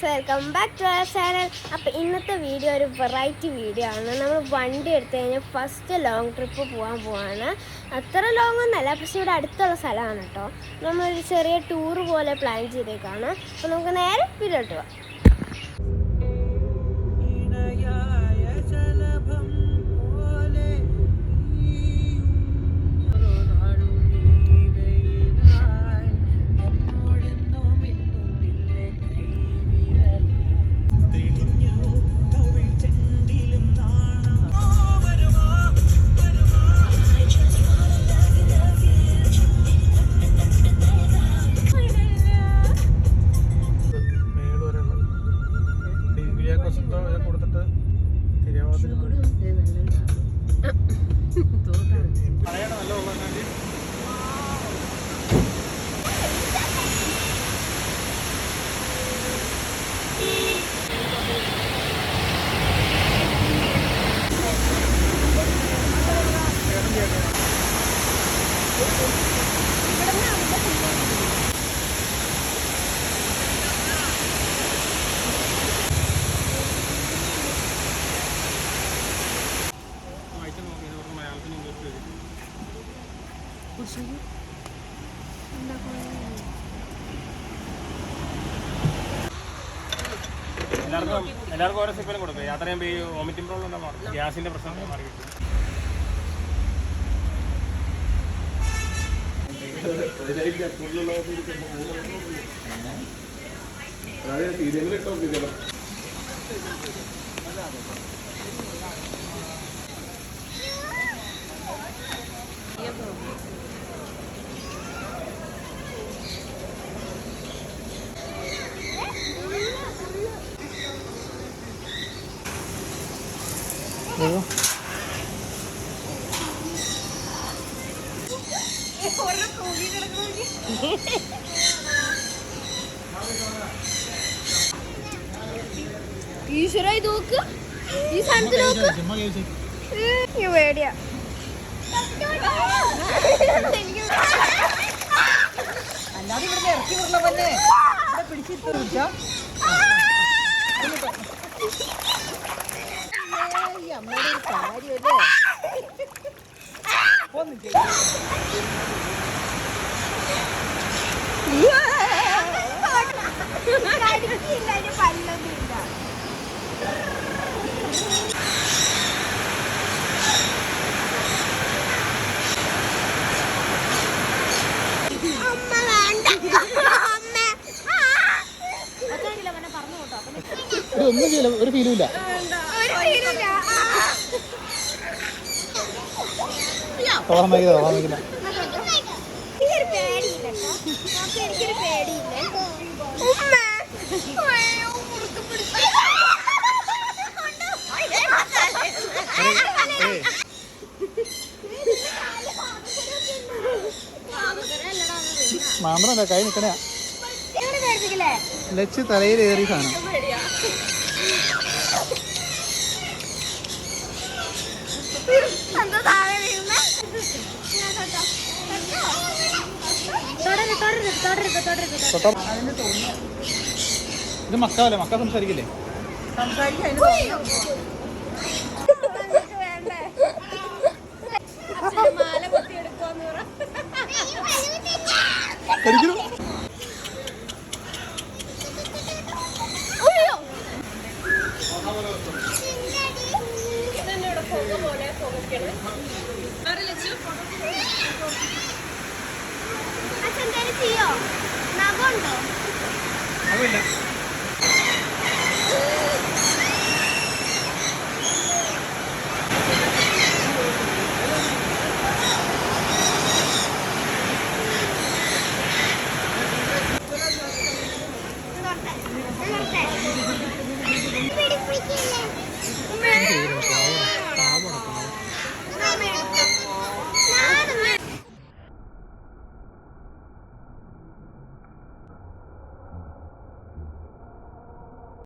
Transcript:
Welcome back to our channel. അപ്പോൾ ഇന്നത്തെ video ഒരു വെറൈറ്റി വീഡിയോ ആണ്. നമ്മൾ വണ്ടി എടുത്തു കഴിഞ്ഞാൽ ഫസ്റ്റ് ലോങ് ട്രിപ്പ് പോവാണ്. അത്ര ലോങ് ഒന്നല്ല, പക്ഷേ ഇവിടെ അടുത്തുള്ള സ്ഥലമാണ് കേട്ടോ. നമ്മളൊരു ചെറിയ ടൂർ പോലെ പ്ലാൻ ചെയ്തേക്കാണ്. അപ്പോൾ നമുക്ക് നേരെ വീട്ടിലോട്ട് പോവാം. കൊടുത്തിട്ട് എല്ലാവർക്കും ഓരോ സിപ്പിലും കൊടുക്കും. യാത്ര ചെയ്യുമ്പോൾ ഈ വോമിറ്റിംഗ് പ്രോബ്ലം ഉണ്ടാവും, ഗ്യാസിന്റെ പ്രശ്നം മാറി കിട്ടും. ഈശ്വരായി നോക്ക്, ഈ സാധനത്തിൽ പേടിയാ. അല്ലാതെ ഇവിടെ ഇറക്കി വിടല പോലെ പിടിച്ചിട്ട് അമ്മയുടെ ഒരു കാര്യമല്ലേ. ഒന്നും ചെയ്യില്ല, ഒരു ഫീലും ഇല്ല. മാമറല്ല, കൈ നിക്കണ ലച്ച് തലയിൽ ഏറി സാധനം. ഇത് മക്കാവല്ലേ, മക്ക സംസാരിക്കില്ലേ? ചെയ്യോ? നഖമുണ്ടോ? അതില്ല.